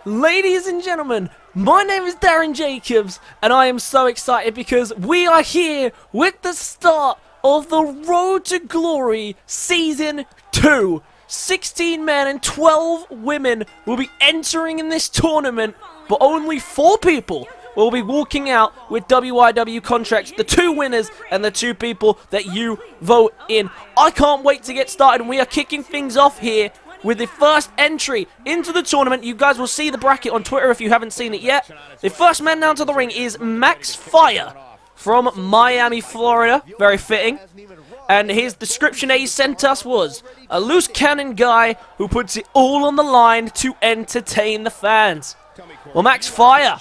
Ladies and gentlemen, my name is Darren Jacobs, and I am so excited because we are here with the start of the Road to Glory Season 2. 16 men and 12 women will be entering in this tournament, but only 4 people will be walking out with WIW contracts, the 2 winners and the 2 people that you vote in. I can't wait to get started, and we are kicking things off here with the first entry into the tournament. You guys will see the bracket on Twitter if you haven't seen it yet. The first man down to the ring is Max Fire from Miami, Florida. Very fitting. And his description that he sent us was a loose cannon guy who puts it all on the line to entertain the fans. Well, Max Fire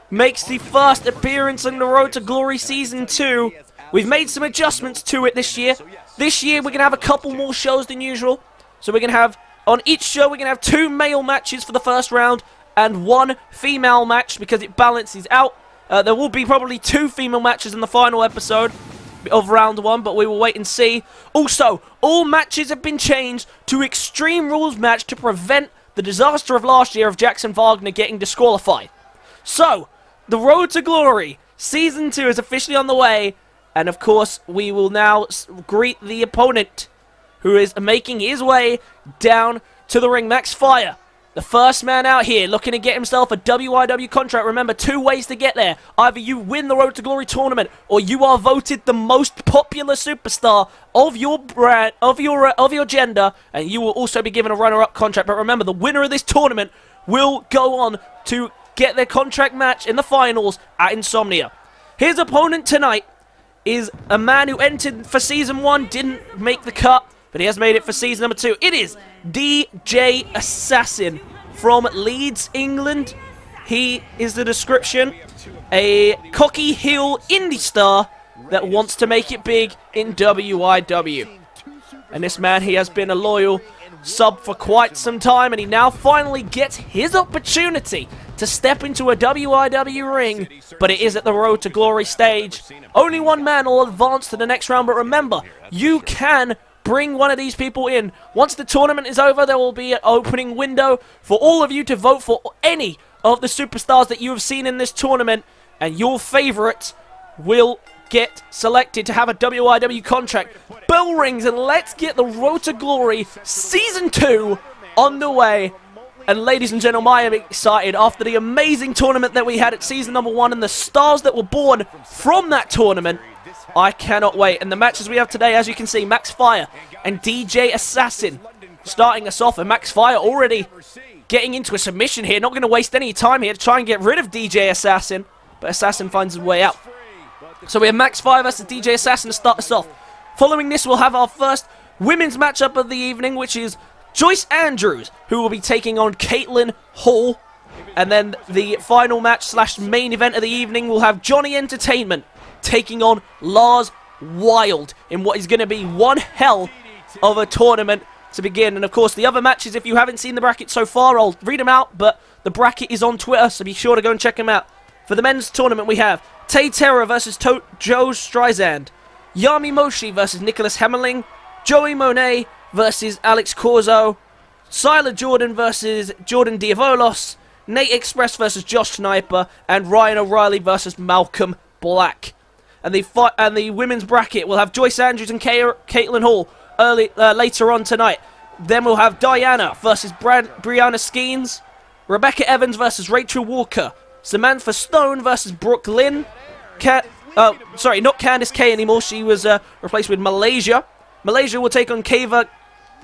makes the first appearance on the Road to Glory Season 2. We've made some adjustments to it this year. This year we're going to have a couple more shows than usual. So we're going to have, on each show, we're going to have 2 male matches for the first round and 1 female match because it balances out. There will be probably 2 female matches in the final episode of round 1, but we will wait and see. Also, all matches have been changed to Extreme Rules match to prevent the disaster of last year of Jackson Wagner getting disqualified. So, the Road to Glory Season 2 is officially on the way, and of course, we will now greet the opponent, who is making his way down to the ring. Max Fire, the first man out here, looking to get himself a WIW contract. Remember, 2 ways to get there. Either you win the Road to Glory tournament, or you are voted the most popular superstar of your brand, of your gender, and you will also be given a runner-up contract. But remember, the winner of this tournament will go on to get their contract match in the finals at Insomnia. His opponent tonight is a man who entered for Season 1, didn't make the cut, but he has made it for Season number 2. It is DJ Assassin from Leeds, England. He is the description, a cocky heel indie star that wants to make it big in WIW. And this man, he has been a loyal sub for quite some time, and he now finally gets his opportunity to step into a WIW ring, but it is at the Road to Glory stage. Only 1 man will advance to the next round, but remember, you can bring one of these people in. Once the tournament is over, there will be an opening window for all of you to vote for any of the superstars that you have seen in this tournament, and your favorite will get selected to have a WIW contract. Bell rings, and let's get the Road to Glory Season 2 on the way. And ladies and gentlemen, I am excited after the amazing tournament that we had at Season number 1 and the stars that were born from that tournament. I cannot wait. And the matches we have today, as you can see, Max Fire and DJ Assassin starting us off. And Max Fire already getting into a submission here. Not going to waste any time here to try and get rid of DJ Assassin. But Assassin finds his way out. So we have Max Fire versus DJ Assassin to start us off. Following this, we'll have our first women's matchup of the evening, which is Joyce Andrews, who will be taking on Katelyn Hall. And then the final match slash main event of the evening, we'll have Johnny Entertainment taking on Larz Wyld in what is going to be one hell of a tournament to begin. And of course, the other matches, if you haven't seen the bracket so far, I'll read them out, but the bracket is on Twitter, so be sure to go and check them out. For the men's tournament, we have Tay Terror versus Joe Streisand, Yami Moshi versus Nicholas Hemmerling, Joey Monet versus Alex Corzo, Siler Jordan versus Jordan Diavolos, Nate Express versus Josh Sniper, and Ryan O'Reilly versus Malcolm Black. And the women's bracket will have Joyce Andrews and Katelyn Hall later on tonight. Then we'll have Diana versus Brianna Skeens, Rebecca Evans versus Rachel Walker, Samantha Stone versus Brooke Lynn. Sorry, not Candice K anymore. She was replaced with Malaysia. Malaysia will take on Kava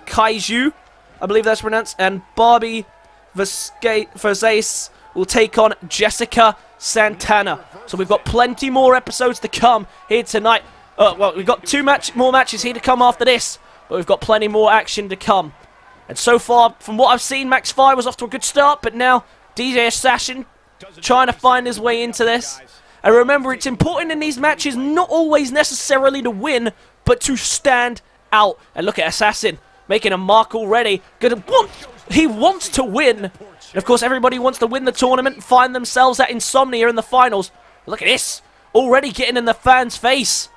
Kaiju, I believe that's pronounced, and Barbie Versace will take on Jessica Santana. So we've got plenty more episodes to come here tonight. Well, we've got 2 more matches here to come after this, but we've got plenty more action to come. And so far, from what I've seen, Max Fire was off to a good start, but now DJ Assassin trying to find his way into this. And remember, it's important in these matches not always necessarily to win, but to stand out. And look at Assassin making a mark already. He wants to win. And of course, everybody wants to win the tournament and find themselves at Insomnia in the finals. Look at this. Already getting in the fans' face.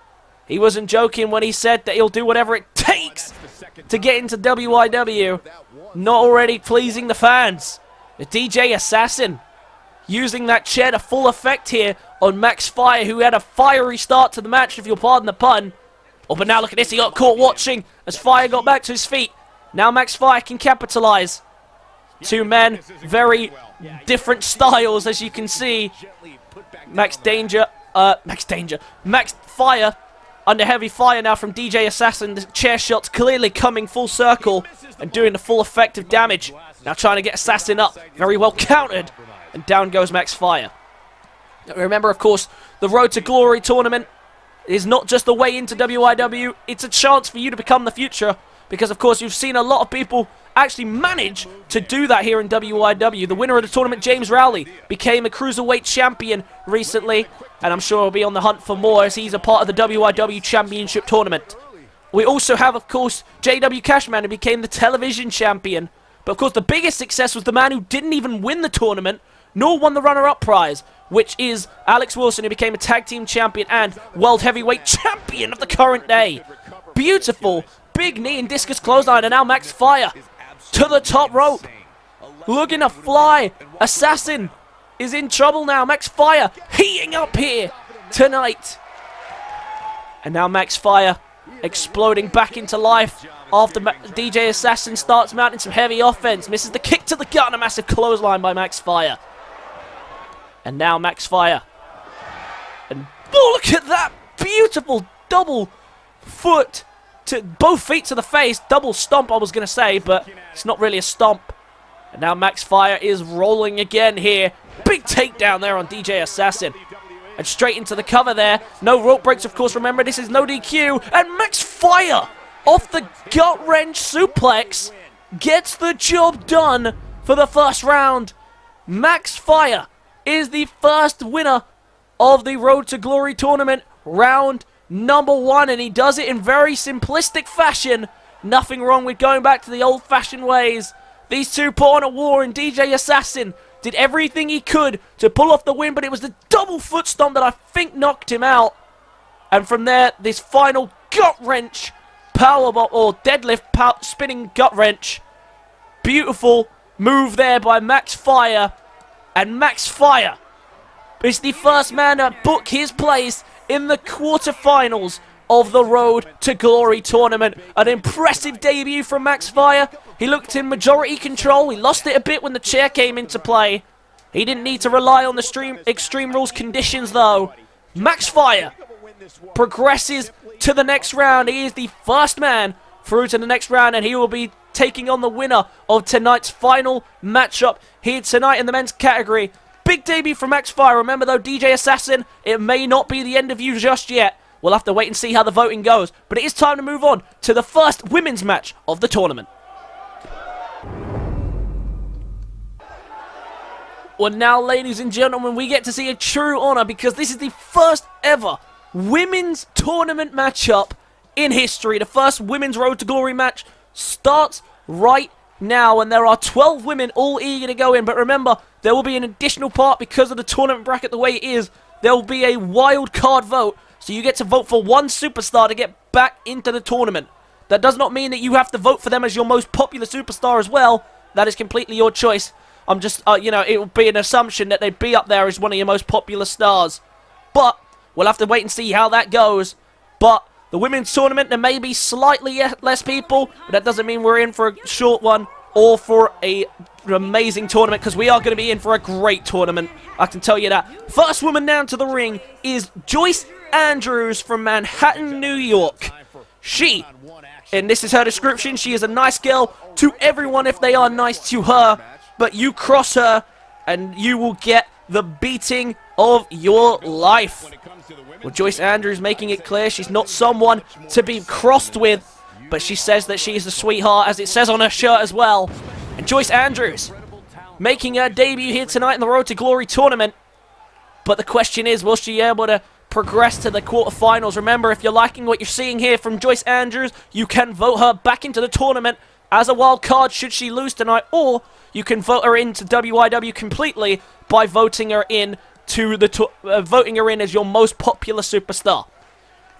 He wasn't joking when he said that he'll do whatever it takes to get into WIW. Not already pleasing the fans. The DJ Assassin using that chair to full effect here on Max Fire, who had a fiery start to the match, if you'll pardon the pun. Oh, but now look at this. He got caught watching as Fire got back to his feet. Now Max Fire can capitalize. Two men, very different styles, as you can see. Max Fire under heavy fire now from DJ Assassin. The chair shots clearly coming full circle and doing the full effect of damage. Now trying to get Assassin up. Very well countered. And down goes Max Fire. Remember, of course, the Road to Glory tournament is not just the way into WIW. It's a chance for you to become the future. Because, of course, you've seen a lot of people actually manage to do that here in WIW. The winner of the tournament, James Rowley, became a Cruiserweight champion recently. And I'm sure he'll be on the hunt for more as he's a part of the WIW Championship tournament. We also have, of course, JW Cashman, who became the television champion. But, of course, the biggest success was the man who didn't even win the tournament, nor won the runner-up prize, which is Alex Wilson, who became a tag team champion and world heavyweight champion of the current day. Beautiful. Big knee and discus clothesline, and now Max Fire to the top rope. Looking to fly. Assassin is in trouble now. Max Fire heating up here tonight. And now Max Fire exploding back into life after DJ Assassin starts mounting some heavy offense. Misses the kick to the gut and a massive clothesline by Max Fire. And now Max Fire. And oh, look at that beautiful double foot to both feet to the face. Double stomp, I was going to say, but it's not really a stomp. And now Max Fire is rolling again here. Big takedown there on DJ Assassin. And straight into the cover there. No rope breaks, of course. Remember, this is no DQ. And Max Fire, off the gut-wrench suplex, gets the job done for the first round. Max Fire is the first winner of the Road to Glory tournament, round number 1, and he does it in very simplistic fashion. Nothing wrong with going back to the old-fashioned ways. These two put on a war, and DJ Assassin did everything he could to pull off the win, but it was the double foot stomp that I think knocked him out. And from there, this final gut-wrench powerbomb, or deadlift spinning gut-wrench. Beautiful move there by Max Fire. And Max Fire is the first man to book his place in the quarterfinals of the Road to Glory tournament. An impressive debut from Max Fire. He looked in majority control. He lost it a bit when the chair came into play. He didn't need to rely on the Extreme Rules conditions, though. Max Fire progresses to the next round. He is the first man through to the next round, and he will be taking on the winner of tonight's final matchup here tonight in the men's category. Big debut from Max Fire. Remember, though, DJ Assassin, it may not be the end of you just yet. We'll have to wait and see how the voting goes. But it is time to move on to the first women's match of the tournament. Well, now, ladies and gentlemen, we get to see a true honor because this is the first ever women's tournament matchup in history. The first women's Road to Glory match starts right now, and there are 12 women all eager to go in. But remember, there will be an additional part because of the tournament bracket the way it is. There will be a wild card vote, so you get to vote for one superstar to get back into the tournament. That does not mean that you have to vote for them as your most popular superstar as well. That is completely your choice. I'm just, it will be an assumption that they'd be up there as one of your most popular stars. But we'll have to wait and see how that goes. But the women's tournament, there may be slightly less people, but that doesn't mean we're in for a short one or for an amazing tournament, because we are going to be in for a great tournament. I can tell you that. First woman down to the ring is Joyce Andrews from Manhattan, New York. She, and this is her description, she is a nice girl to everyone if they are nice to her, but you cross her and you will get the beating of your life. Well, Joyce Andrews making it clear she's not someone to be crossed with, but she says that she is a sweetheart, as it says on her shirt as well. And Joyce Andrews making her debut here tonight in the Road to Glory tournament. But the question is, will she be able to progress to the quarterfinals? Remember, if you're liking what you're seeing here from Joyce Andrews, you can vote her back into the tournament as a wild card should she lose tonight, or you can vote her into WIW completely by voting her in to the voting her in as your most popular superstar.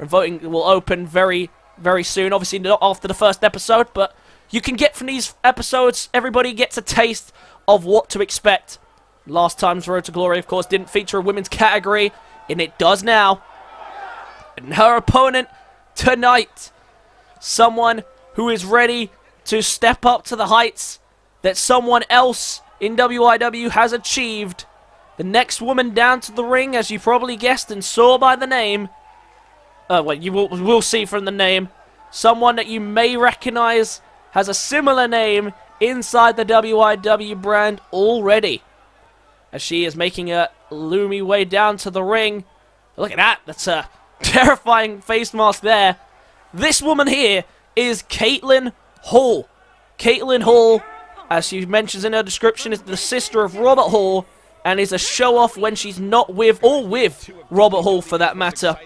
And voting will open very, very soon. Obviously not after the first episode, but you can get from these episodes. Everybody gets a taste of what to expect. Last time's Road to Glory, of course, didn't feature a women's category, and it does now. And her opponent tonight, someone who is ready to step up to the heights that someone else in WIW has achieved. The next woman down to the ring, as you probably guessed and saw by the name. Well, you will see from the name. Someone that you may recognize has a similar name inside the WIW brand already. As she is making a loomy way down to the ring. Look at that. That's a terrifying face mask there. This woman here is Katelyn Hall. Katelyn Hall, as she mentions in her description, is the sister of Robert Hall and is a show-off when she's not with, or with, Robert Hall for that matter.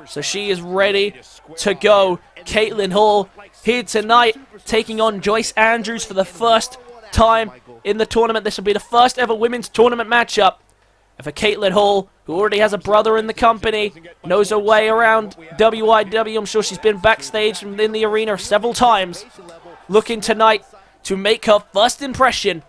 So she is ready to go. Katelyn Hall here tonight, taking on Joyce Andrews for the first time in the tournament. This will be the first ever women's tournament matchup. And for Katelyn Hall, who already has a brother in the company, knows her way around WIW. I'm sure she's been backstage and in the arena several times. Looking tonight to make her first impression.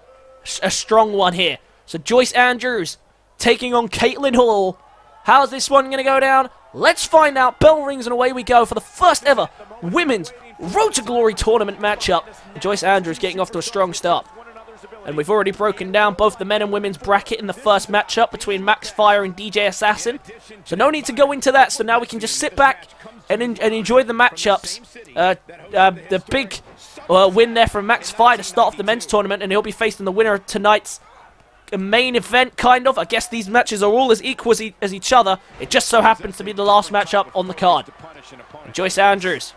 A strong one here. So Joyce Andrews taking on Katelyn Hall. How's this one going to go down? Let's find out. Bell rings and away we go for the first ever women's Road to Glory tournament matchup. Joyce Andrews getting off to a strong start. And we've already broken down both the men and women's bracket in the first matchup between Max Fire and DJ Assassin. So no need to go into that. So now we can just sit back and enjoy the matchups. The big win there from Max Fire to start off the men's tournament. And he'll be facing the winner of tonight's main event, kind of. I guess these matches are all as equal as each other. It just so happens to be the last matchup on the card. And Joyce Andrews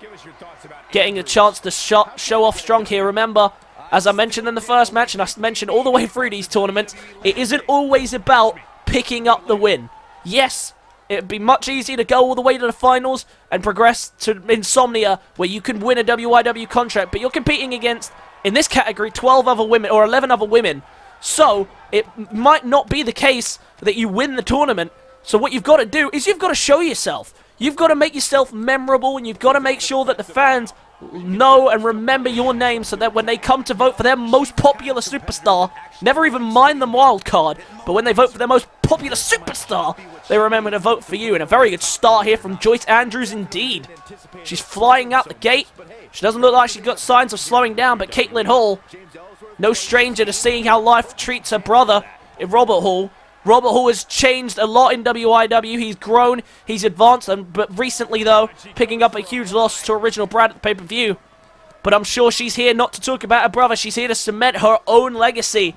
getting a chance to show off strong here. Remember, as I mentioned in the first match, and I mentioned all the way through these tournaments, it isn't always about picking up the win. Yes, it would be much easier to go all the way to the finals and progress to Insomnia, where you can win a WIW contract, but you're competing against, in this category, 12 other women, or 11 other women. So, it might not be the case that you win the tournament. So what you've got to do is you've got to show yourself. You've got to make yourself memorable, and you've got to make sure that the fans know and remember your name, so that when they come to vote for their most popular superstar, never even mind the wild card, but when they vote for their most popular superstar, they remember to vote for you. And a very good start here from Joyce Andrews indeed. She's flying out the gate. She doesn't look like she's got signs of slowing down, but Katelyn Hall, no stranger to seeing how life treats her brother in Robert Hall. Robert Hall has changed a lot in WIW. He's grown, he's advanced, but recently, though, picking up a huge loss to original Brad at the pay-per-view. But I'm sure she's here not to talk about her brother. She's here to cement her own legacy.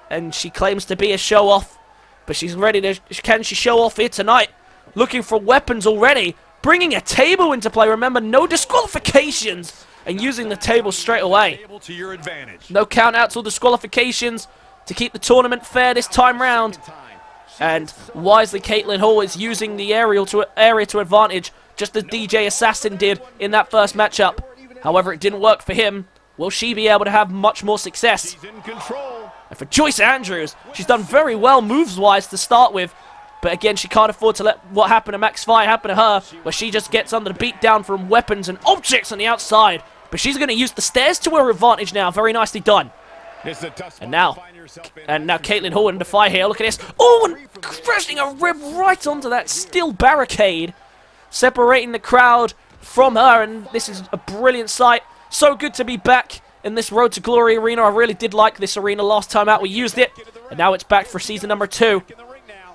And she claims to be a show-off. But she's ready to... Can she show off here tonight? Looking for weapons already. Bringing a table into play. Remember, no disqualifications. And using the table straight away. No count-outs or disqualifications to keep the tournament fair this time round. And wisely, Katelyn Hall is using the area to advantage, just as DJ Assassin did in that first matchup. However, it didn't work for him. Will she be able to have much more success? And for Joyce Andrews, she's done very well moves-wise to start with. But again, she can't afford to let what happened to Max Fire happen to her, where she just gets under the beatdown from weapons and objects on the outside. But she's going to use the stairs to her advantage now. Very nicely done. And now Katelyn Hall in the fire here. Look at this. Oh, and crashing a rib right onto that steel barricade, separating the crowd from her. And this is a brilliant sight. So good to be back in this Road to Glory arena. I really did like this arena last time out. We used it, and now it's back for season number 2.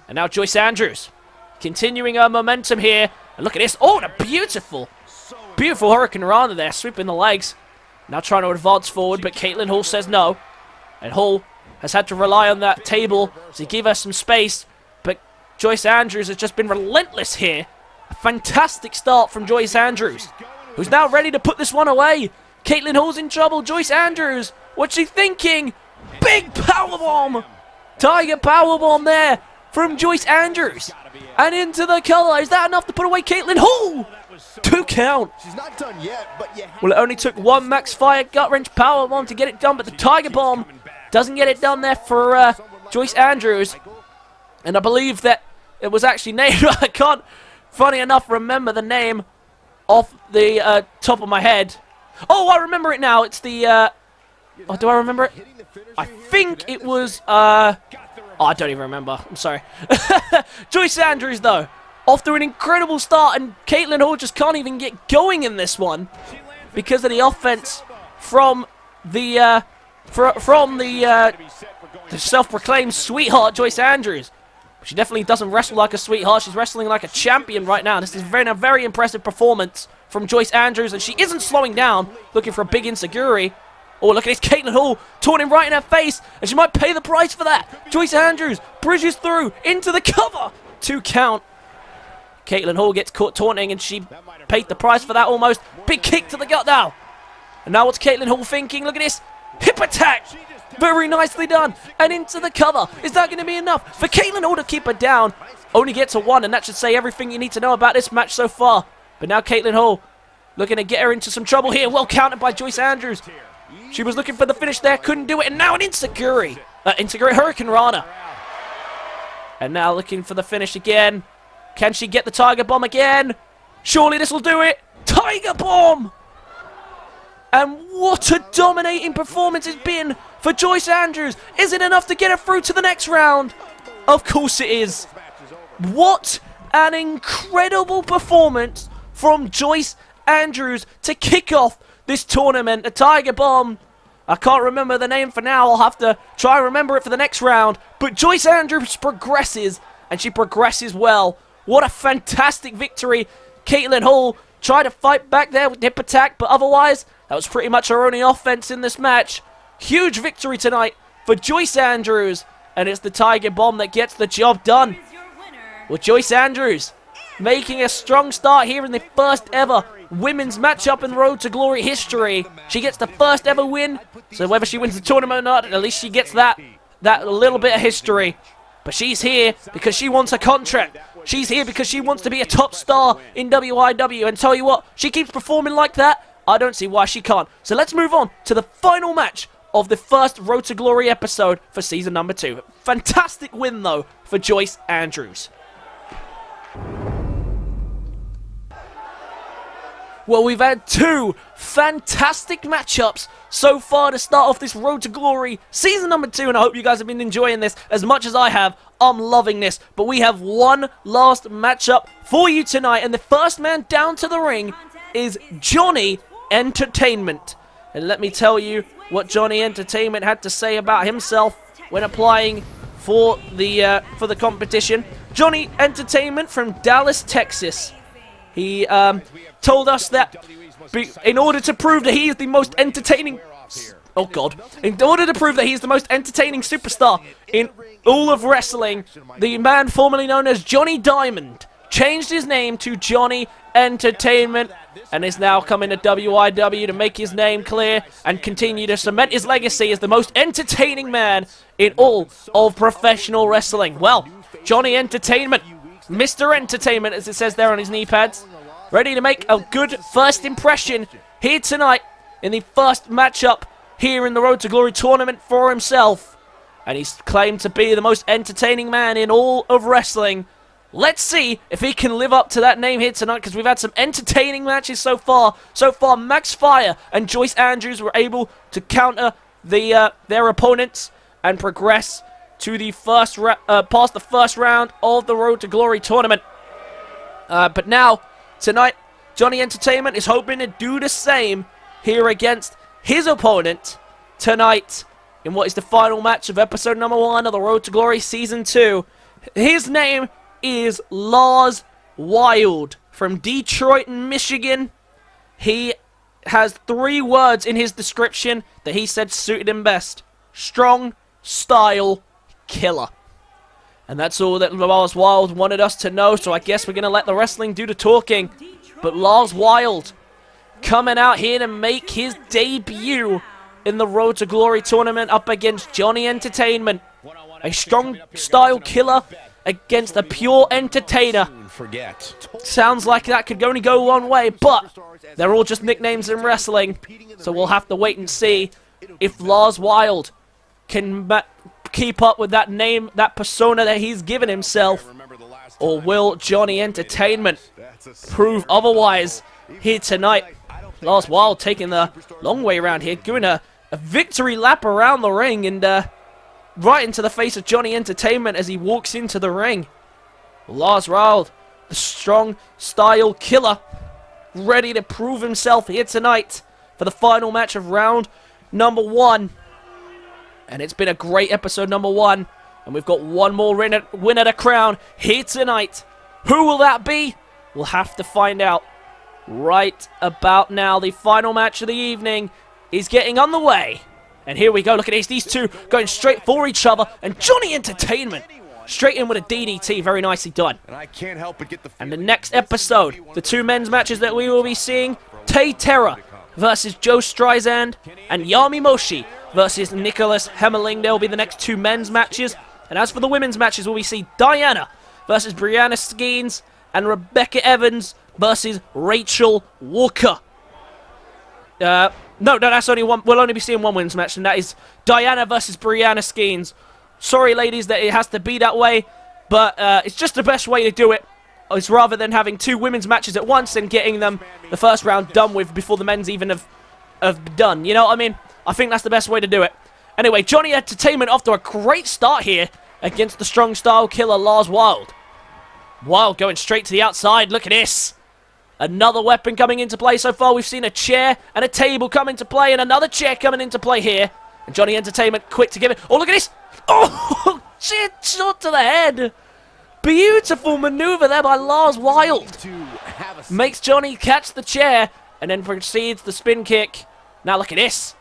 And now Joyce Andrews continuing her momentum here. And look at this. Oh, and a beautiful Hurricane Rana there, sweeping the legs. Now trying to advance forward, but Katelyn Hall says no. And Hall has had to rely on that table to give her some space. But Joyce Andrews has just been relentless here. A fantastic start from Joyce Andrews, who's now ready to put this one away. Katelyn Hall's in trouble. Joyce Andrews, what's she thinking? Big powerbomb. Tiger powerbomb there from Joyce Andrews. And into the color. Is that enough to put away Katelyn Hall? 2 count. She's not done yet, but well, it only took one Max Fire gut wrench power bomb to get it done, but the Tiger Bomb doesn't get it done there for Joyce Andrews. And I believe that it was actually named. I can't, funny enough, remember the name off the top of my head. Oh, I remember it now. It's the, oh, do I remember it? I think it was, oh, I don't even remember. I'm sorry. Joyce Andrews, though, off to an incredible start, and Katelyn Hall just can't even get going in this one because of the offense from the, the self-proclaimed sweetheart, Joyce Andrews. She definitely doesn't wrestle like a sweetheart. She's wrestling like a champion right now. This is a very impressive performance from Joyce Andrews, and she isn't slowing down, looking for a big insecurity. Oh, look at this, Katelyn Hall taunting right in her face, and she might pay the price for that. Joyce Andrews bridges through into the cover. 2 count. Katelyn Hall gets caught taunting, and she paid the price for that almost. Big kick to the gut now. And now what's Katelyn Hall thinking? Look at this. Hip attack. Very nicely done. And into the cover. Is that going to be enough for Katelyn Hall to keep her down? Only gets a 1, and that should say everything you need to know about this match so far. But now Katelyn Hall looking to get her into some trouble here. Well countered by Joyce Andrews. She was looking for the finish there, couldn't do it, and now an Insecurity Hurricane Rana. And now looking for the finish again. Can she get the Tiger Bomb again? Surely this will do it. Tiger Bomb! And what a dominating performance it's been for Joyce Andrews. Is it enough to get her through to the next round? Of course it is. What an incredible performance from Joyce Andrews to kick off this tournament. The Tiger Bomb. I can't remember the name for now. I'll have to try and remember it for the next round. But Joyce Andrews progresses, and she progresses well. What a fantastic victory. Katelyn Hall tried to fight back there with hip attack, but otherwise, that was pretty much her only offense in this match. Huge victory tonight for Joyce Andrews, and it's the Tiger Bomb that gets the job done. Well, Joyce Andrews making a strong start here in the first ever women's matchup in Road to Glory history. She gets the first ever win, so whether she wins the tournament or not, at least she gets that little bit of history. But she's here because she wants a contract. She's here because she wants to be a top star in WIW. And tell you what, she keeps performing like that, I don't see why she can't. So let's move on to the final match of the first Road to Glory episode for season number 2. Fantastic win, though, for Joyce Andrews. Well, we've had 2 fantastic matchups so far to start off this Road to Glory season number 2, and I hope you guys have been enjoying this as much as I have. I'm loving this, but we have one last matchup for you tonight, and the first man down to the ring is Johnny Entertainment. And let me tell you what Johnny Entertainment had to say about himself when applying for the competition. Johnny Entertainment from Dallas, Texas. He told us that in order to prove that he is the most entertaining... Oh, God. In order to prove that he's the most entertaining superstar in all of wrestling, the man formerly known as Johnny Diamond changed his name to Johnny Entertainment and is now coming to WIW to make his name clear and continue to cement his legacy as the most entertaining man in all of professional wrestling. Well, Johnny Entertainment, Mr. Entertainment, as it says there on his knee pads, ready to make a good first impression here tonight in the first matchup here in the Road to Glory tournament for himself. And he's claimed to be the most entertaining man in all of wrestling. Let's see if he can live up to that name here tonight, because we've had some entertaining matches so far. So far, Max Fire and Joyce Andrews were able to counter their opponents and progress to the past the first round of the Road to Glory tournament. But now, tonight, Johnny Entertainment is hoping to do the same here against his opponent tonight in what is the final match of episode number 1 of the Road to Glory Season 2. His name is Larz Wyld from Detroit, Michigan. He has 3 words in his description that he said suited him best. Strong, style, killer. And that's all that Larz Wyld wanted us to know, so I guess we're going to let the wrestling do the talking. But Larz Wyld coming out here to make his debut in the Road to Glory tournament up against Johnny Entertainment. A strong style killer against a pure entertainer. Sounds like that could only go one way, but they're all just nicknames in wrestling. So we'll have to wait and see if Larz Wyld can keep up with that name, that persona that he's given himself. Or will Johnny Entertainment prove otherwise here tonight? Larz Wyld taking the long way around here, doing a victory lap around the ring and right into the face of Johnny Entertainment as he walks into the ring. Larz Wyld, the strong style killer, ready to prove himself here tonight for the final match of round number 1. And it's been a great episode number 1. And we've got one more winner to crown here tonight. Who will that be? We'll have to find out right about now. The final match of the evening is getting on the way. And here we go. Look at this. These two going straight for each other. And Johnny Entertainment straight in with a DDT. Very nicely done. And the next episode, the 2 men's matches that we will be seeing, Tay Terror versus Joe Streisand and Yami Moshi versus Nicholas Hemmerling. They'll be the next 2 men's matches. And as for the women's matches, we see Diana versus Brianna Skeens and Rebecca Evans versus Rachel Walker. No, that's only one. We'll only be seeing one women's match, and that is Diana versus Brianna Skeens. Sorry, ladies, that it has to be that way, but it's just the best way to do it. It's rather than having 2 women's matches at once and getting them the first round done with before the men's even have done. You know what I mean? I think that's the best way to do it. Anyway, Johnny Entertainment off to a great start here against the strong style killer Larz Wyld. Wyld going straight to the outside. Look at this. Another weapon coming into play so far. We've seen a chair and a table come into play and another chair coming into play here. And Johnny Entertainment quick to give it. Oh, look at this. Oh, shit, shot to the head. Beautiful maneuver there by Larz Wyld. Makes Johnny catch the chair and then proceeds the spin kick. Now look at this.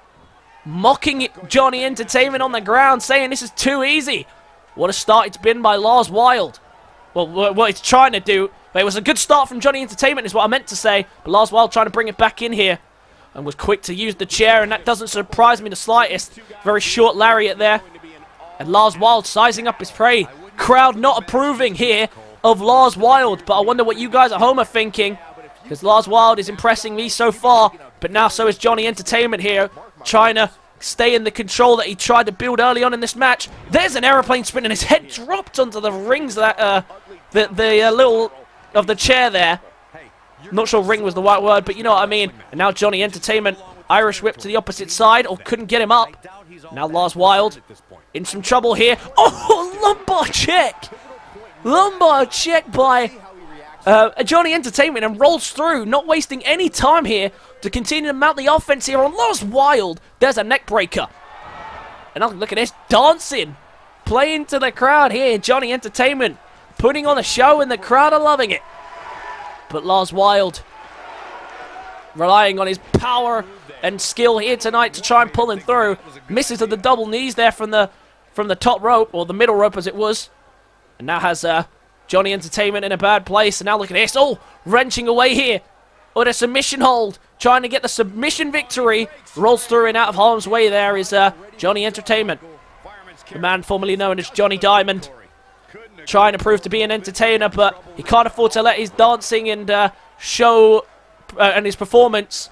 Mocking Johnny Entertainment on the ground, saying this is too easy. What a start it's been by Larz Wyld. Well, what it's trying to do, but it was a good start from Johnny Entertainment is what I meant to say. But Larz Wyld trying to bring it back in here and was quick to use the chair, and that doesn't surprise me the slightest. Very short lariat there. And Larz Wyld sizing up his prey. Crowd not approving here of Larz Wyld, but I wonder what you guys at home are thinking, because Larz Wyld is impressing me so far, but now so is Johnny Entertainment here, trying to stay in the control that he tried to build early on in this match. There's an aeroplane spin, and his head dropped onto the rings that the little of the chair there. Not sure ring was the right word, but you know what I mean. And now Johnny Entertainment Irish whip to the opposite side, or couldn't get him up. Now Larz Wyld in some trouble here. Oh, lumbar check! Lumbar check by Johnny Entertainment, and rolls through, not wasting any time here to continue to mount the offense here on Larz Wyld. There's a neck breaker. And look at this, dancing, playing to the crowd here. Johnny Entertainment putting on a show, and the crowd are loving it. But Larz Wyld relying on his power and skill here tonight to try and pull him through. Misses at the double knees there from the top rope, or the middle rope as it was. And now has Johnny Entertainment in a bad place. And now look at this. Oh, wrenching away here. Oh, the submission hold. Trying to get the submission victory. Rolls through and out of harm's way there is Johnny Entertainment. The man formerly known as Johnny Diamond. Trying to prove to be an entertainer, but he can't afford to let his dancing and show and his performance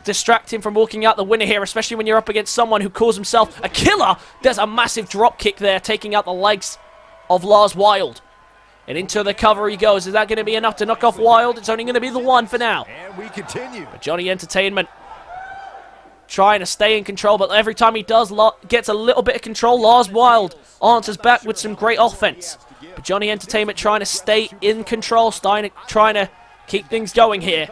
distract him from walking out the winner here, especially when you're up against someone who calls himself a killer. There's a massive drop kick there, taking out the legs of Larz Wyld. And into the cover he goes. Is that going to be enough to knock off Wyld? It's only going to be the one for now. And we continue. But Johnny Entertainment trying to stay in control, but every time he does, gets a little bit of control, Larz Wyld answers back with some great offense. But Johnny Entertainment trying to stay in control, trying to keep things going here.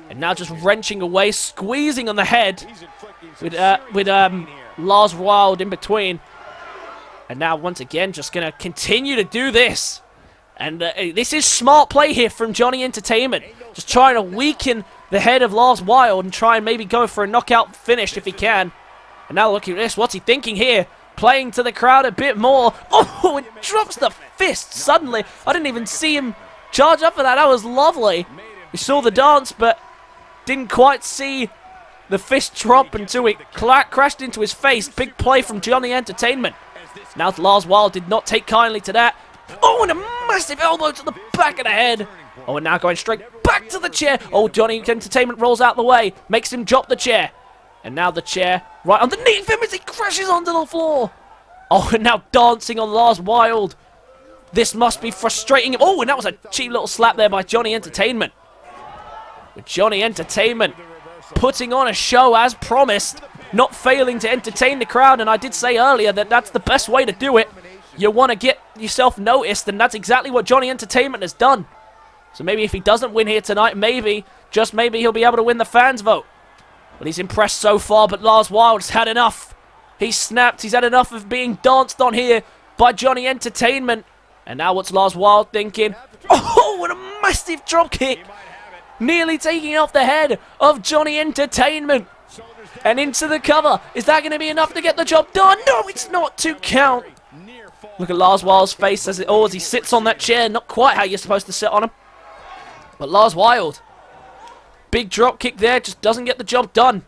And now just wrenching away, squeezing on the head with Larz Wyld in between. And now once again just going to continue to do this. And this is smart play here from Johnny Entertainment. Just trying to weaken the head of Larz Wyld and try and maybe go for a knockout finish if he can. And now look at this. What's he thinking here? Playing to the crowd a bit more. Oh, it drops the fist suddenly. I didn't even see him charge up for that. That was lovely. We saw the dance, but didn't quite see the fist drop until it crashed into his face. Big play from Johnny Entertainment. Now Larz Wyld did not take kindly to that. Oh, and a massive elbow to the back of the head. Oh, and now going straight back to the chair. Oh, Johnny Entertainment rolls out the way. Makes him drop the chair. And now the chair right underneath him as he crashes onto the floor. Oh, and now dancing on Larz Wyld. This must be frustrating him. Oh, and that was a cheap little slap there by Johnny Entertainment. With Johnny Entertainment putting on a show as promised, not failing to entertain the crowd, and I did say earlier that that's the best way to do it. You want to get yourself noticed, and that's exactly what Johnny Entertainment has done. So maybe if he doesn't win here tonight, maybe, just maybe, he'll be able to win the fans' vote. But he's impressed so far, but Larz Wyld's had enough. He's snapped, he's had enough of being danced on here by Johnny Entertainment. And now what's Larz Wyld thinking? Oh, what a massive drop kick! Nearly taking off the head of Johnny Entertainment. And into the cover. Is that going to be enough to get the job done? No, it's not. 2 count. Look at Larz Wyld's face as he sits on that chair. Not quite how you're supposed to sit on him. But Larz Wyld. Big drop kick there. Just doesn't get the job done.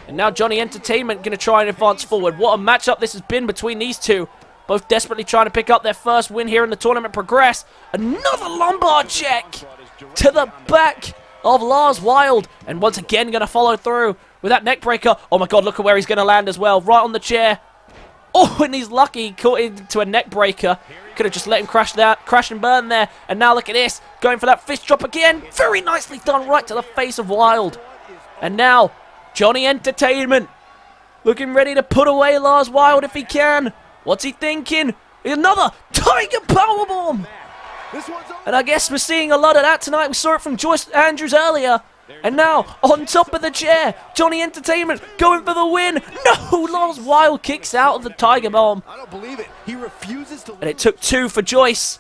And now Johnny Entertainment going to try and advance forward. What a matchup this has been between these two. Both desperately trying to pick up their first win here in the tournament progress. Another lumbar check to the back of Larz Wyld. And once again going to follow through with that neck breaker. Oh my god, look at where he's going to land as well. Right on the chair. Oh, and he's lucky he caught into a neck breaker. Could have just let him crash and burn there. And now look at this. Going for that fist drop again. Very nicely done right to the face of Wyld. And now, Johnny Entertainment looking ready to put away Larz Wyld if he can. What's he thinking? Another Tiger Powerbomb! And I guess we're seeing a lot of that tonight. We saw it from Joyce Andrews earlier. And now, on top of the chair, Johnny Entertainment going for the win. No, Larz Wyld kicks out of the Tiger Bomb. I don't believe it. He refuses to. And it took 2 for Joyce.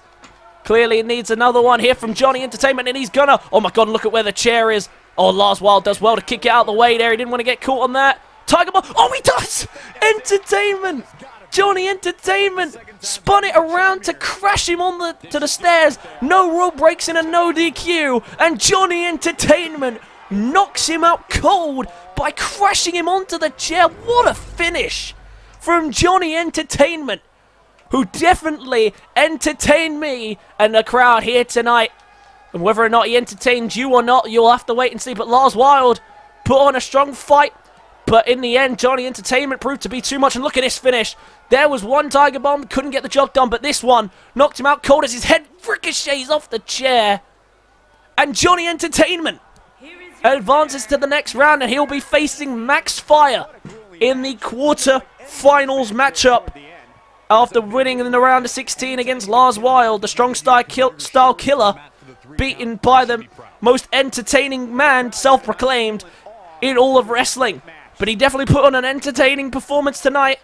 Clearly, it needs another one here from Johnny Entertainment, and he's gonna. Oh my god, look at where the chair is. Oh, Larz Wyld does well to kick it out of the way there. He didn't want to get caught on that. Tiger Bomb. Oh, he does! Entertainment! Johnny Entertainment spun it around to crash him on to the stairs. No rule breaks in a no DQ. And Johnny Entertainment knocks him out cold by crashing him onto the chair. What a finish from Johnny Entertainment, who definitely entertained me and the crowd here tonight. And whether or not he entertained you or not, you'll have to wait and see. But Larz Wyld put on a strong fight. But in the end, Johnny Entertainment proved to be too much. And look at this finish. There was one Tiger Bomb, couldn't get the job done. But this one knocked him out cold as his head ricochets off the chair. And Johnny Entertainment advances to the next round. And he'll be facing Max Fire in the quarter-finals matchup. After winning in the round of 16 against Larz Wyld, the strong style killer, beaten by the most entertaining man, self-proclaimed, in all of wrestling. But he definitely put on an entertaining performance tonight.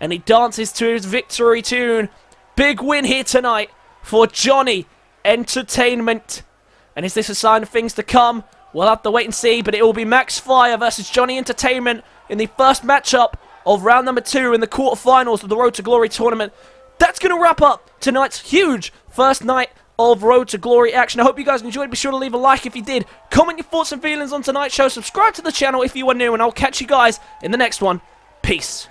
And he dances to his victory tune. Big win here tonight for Johnny Entertainment. And is this a sign of things to come? We'll have to wait and see. But it will be Max Fire versus Johnny Entertainment in the first matchup of round number 2 in the quarterfinals of the Road to Glory tournament. That's going to wrap up tonight's huge first night of Road to Glory action. I hope you guys enjoyed. Be sure to leave a like if you did. Comment your thoughts and feelings on tonight's show. Subscribe to the channel if you are new. And I'll catch you guys in the next one. Peace.